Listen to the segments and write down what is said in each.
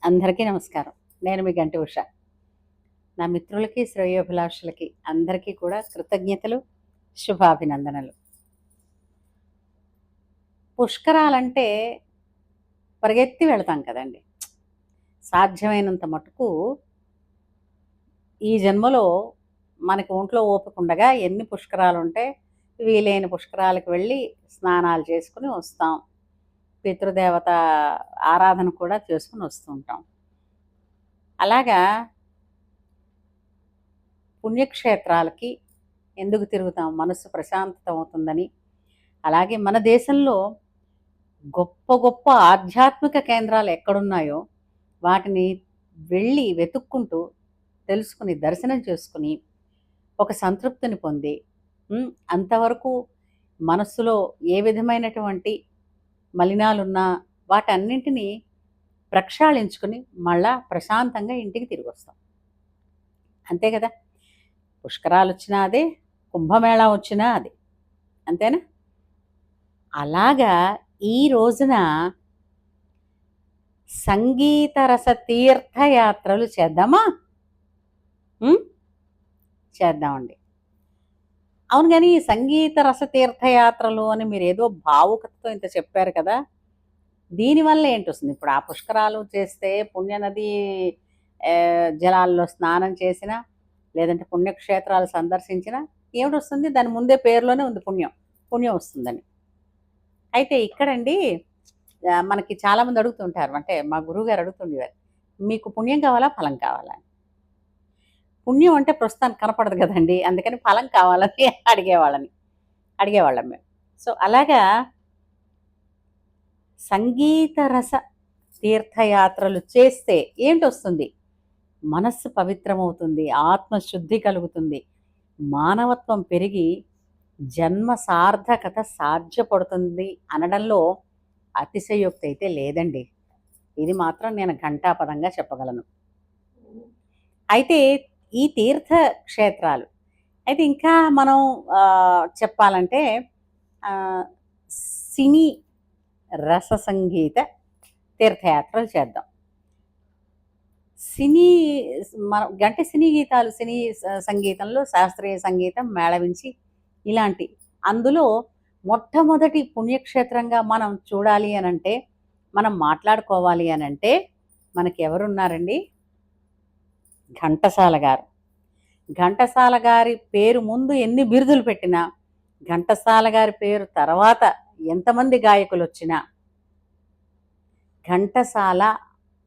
అందరికీ నమస్కారం. నేను మీ గంటి ఉష. నా మిత్రులకి, శ్రేయోభిలాషులకి అందరికీ కూడా కృతజ్ఞతలు, శుభాభినందనలు. పుష్కరాలంటే పరిగెత్తి వెళతాం కదండీ! సాధ్యమైనంత మటుకు ఈ జన్మలో మనకి ఒంట్లో ఓపికుండగా ఎన్ని పుష్కరాలుంటే వీలైన పుష్కరాలకు వెళ్ళి స్నానాలు చేసుకొని వస్తాం. పితృదేవత ఆరాధన కూడా చేసుకొని వస్తూ ఉంటాం. అలాగా పుణ్యక్షేత్రాలకి ఎందుకు తిరుగుతాం? మనస్సు ప్రశాంతత అవుతుందని. అలాగే మన దేశంలో గొప్ప గొప్ప ఆధ్యాత్మిక కేంద్రాలు ఎక్కడున్నాయో వాటిని వెళ్ళి వెతుక్కుంటూ తెలుసుకుని, దర్శనం చేసుకుని, ఒక సంతృప్తిని పొంది, అంతవరకు మనస్సులో ఏ విధమైనటువంటి మలినాలున్నా వాటన్నింటినీ ప్రక్షాళించుకుని మళ్ళా ప్రశాంతంగా ఇంటికి తిరిగొస్తాం. అంతే కదా! పుష్కరాలొచ్చినా అదే, కుంభమేళా వచ్చినా అదే. అంతేనా? అలాగా ఈ రోజున సంగీత రస తీర్థయాత్రలు చేద్దామా? చేద్దామండి. అవును గానీ సంగీత రస తీర్థయాత్రలు అని మీరేదో భావుకతతో ఇంత చెప్పారు కదా! దీనివల్ల ఏంటొస్తుంది? ఇప్పుడు ఆ పుష్కరాలు చేస్తే పుణ్యనది జలాల్లో స్నానం చేసినా, లేదంటే పుణ్యక్షేత్రాలు సందర్శించినా ఏమిటొస్తుంది? దాని ముందే పేరులోనే ఉంది పుణ్యం. పుణ్యం వస్తుందని. అయితే ఇక్కడండి మనకి చాలామంది అడుగుతుంటారు. అంటే మా గురువుగారు అడుగుతుండేవారు. మీకు పుణ్యం కావాలా? ఫలం కావాలా? పుణ్యం అంటే ప్రస్తుతానికి కనపడదు కదండీ! అందుకని ఫలం కావాలని అడిగేవాళ్ళం మేము. సో, అలాగా సంగీత రస తీర్థయాత్రలు చేస్తే ఏంటొస్తుంది? మనస్సు పవిత్రమవుతుంది, ఆత్మశుద్ధి కలుగుతుంది, మానవత్వం పెరిగి జన్మ సార్థకత సాధ్యపడుతుంది అనడంలో అతిశయోక్తి అయితే లేదండి. ఇది మాత్రం నేను ఘంటాపథంగా చెప్పగలను. అయితే ఈ తీర్థ క్షేత్రాలు అయితే ఇంకా మనం చెప్పాలంటే సినీ రస సంగీత తీర్థయాత్రలు చేద్దాం. సినీ సినీ గీతాలు, సినీ సంగీతంలో శాస్త్రీయ సంగీతం మేళవించి ఇలాంటి అందులో మొట్టమొదటి పుణ్యక్షేత్రంగా మనం చూడాలి అనంటే, మనం మాట్లాడుకోవాలి అనంటే మనకి ఎవరున్నారండి? ఘంటసాల గారు. ఘంటసాల గారి పేరు ముందు ఎన్ని బిరుదులు పెట్టినా, ఘంటసాల గారి పేరు తర్వాత ఎంతమంది గాయకులొచ్చినా, ఘంటసాల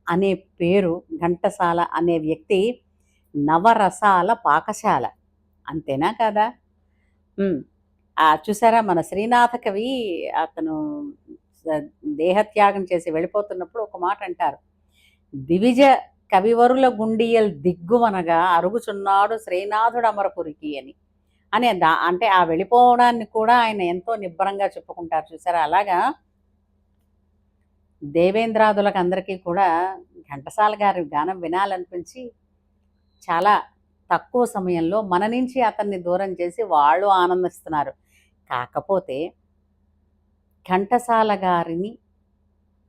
అనే పేరు, ఘంటసాల అనే వ్యక్తి నవరసాల పాకశాల. అంతేనా కాదా? చూసారా మన శ్రీనాథ కవి అతను దేహత్యాగం చేసి వెళ్ళిపోతున్నప్పుడు ఒక మాట అంటారు. దివిజ కవివరుల గుండియల్ దిగ్గుమనగా అరుగుచున్నాడు శ్రీనాథుడు అమరపురికి అని. అంటే ఆ వెళ్ళిపోవడాన్ని కూడా ఆయన ఎంతో నిబ్బరంగా చెప్పుకుంటారు చూసారా. అలాగా దేవేంద్రాదులకు అందరికీ కూడా ఘంటసాల గారి గానం వినాలనిపించి చాలా తక్కువ సమయంలో మన నుంచి అతన్ని దూరం చేసి వాళ్ళు ఆనందిస్తున్నారు. కాకపోతే ఘంటసాల గారిని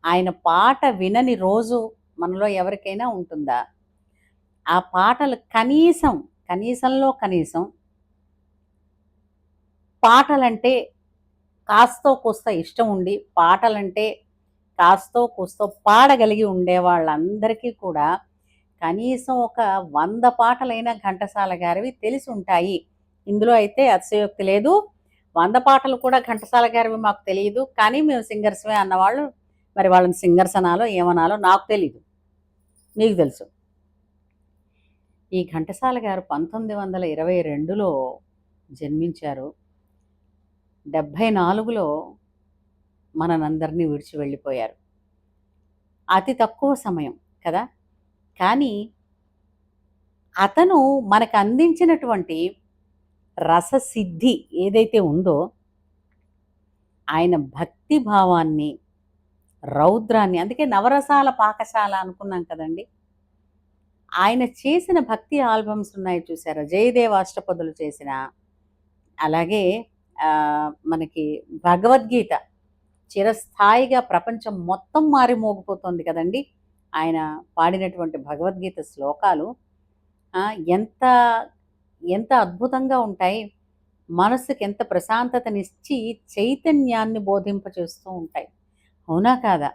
ఆయన పాట వినని రోజు మనలో ఎవరికైనా ఉంటుందా? ఆ పాటలు కనీసంలో కనీసం పాటలంటే కాస్తో కూస్త ఇష్టం ఉండి, పాటలంటే కాస్తో కూస్తో పాడగలిగి ఉండే వాళ్ళందరికీ కూడా కనీసం ఒక 100 పాటలైనా ఘంటసాల గారివి తెలిసి ఉంటాయి. ఇందులో అయితే అతిశయోక్తి లేదు. 100 పాటలు కూడా ఘంటసాల గారివి మాకు తెలియదు, కానీ మేము సింగర్స్మే అన్నవాళ్ళు మరి వాళ్ళని సింగర్స్ అనాలో ఏమనాలో నాకు తెలీదు, మీకు తెలుసు. ఈ ఘంటసాల గారు 1922లో జన్మించారు. 74లో మనందరినీ విడిచి వెళ్ళిపోయారు. అతి తక్కువ సమయం కదా! కానీ అతను మనకు అందించినటువంటి రససిద్ధి ఏదైతే ఉందో, ఆయన భక్తి భావాన్ని, రౌద్రాన్ని, అందుకే నవరసాల పాకశాల అనుకున్నాం కదండి. ఆయన చేసిన భక్తి ఆల్బమ్స్ ఉన్నాయి చూసారా, జయదేవ అష్టపదులు చేసిన, అలాగే మనకి భగవద్గీత చిరస్థాయిగా ప్రపంచం మొత్తం మారిమోగిపోతుంది కదండి. ఆయన పాడినటువంటి భగవద్గీత శ్లోకాలు ఆ! ఎంత ఎంత అద్భుతంగా ఉంటాయి. మనస్సుకి ఎంత ప్రశాంతతనిచ్చి చైతన్యాన్ని బోధింపచేస్తూ ఉంటాయి. అవునా కాదా?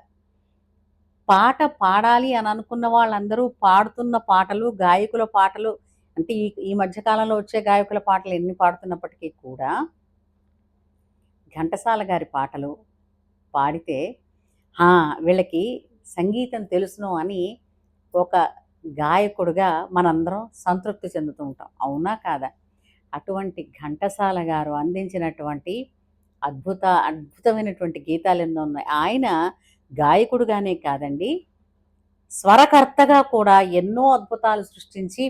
పాట పాడాలి అని అనుకున్న వాళ్ళందరూ పాడుతున్న పాటలు, గాయకుల పాటలు అంటే ఈ ఈ మధ్య కాలంలో వచ్చే గాయకుల పాటలు ఎన్ని పాడుతున్నప్పటికీ కూడా, ఘంటసాల గారి పాటలు పాడితే ఆ! వీళ్ళకి సంగీతం తెలుసును అని ఒక గాయకుడుగా మనందరం సంతృప్తి చెందుతూ ఉంటాం. అవునా కాదా? అటువంటి ఘంటసాల గారు అందించినటువంటి అద్భుతమైనటువంటి గీతాలెన్నో ఉన్నాయి. ఆయన గాయకుడుగానే కాదండి, స్వరకర్తగా కూడా ఎన్నో అద్భుతాలు సృష్టించి,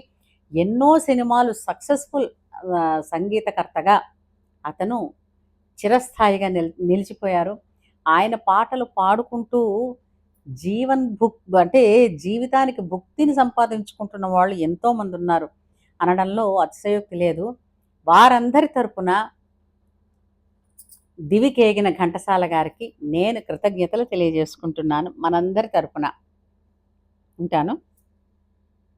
ఎన్నో సినిమాలు సక్సెస్‌ఫుల్ సంగీతకర్తగా అతను చిరస్థాయిగా నిలిచిపోయారు. ఆయన పాటలు పాడుకుంటూ అంటే జీవితానికి భుక్తిని సంపాదించుకుంటున్న వాళ్ళు ఎంతోమందున్నారు అనడంలో అతిశయోక్తి లేదు. వారందరి తరపున దివికేగిన ఘంటసాల గారికి నేను కృతజ్ఞతలు తెలియజేసుకుంటున్నాను మనందరి తరపున. ఉంటాను.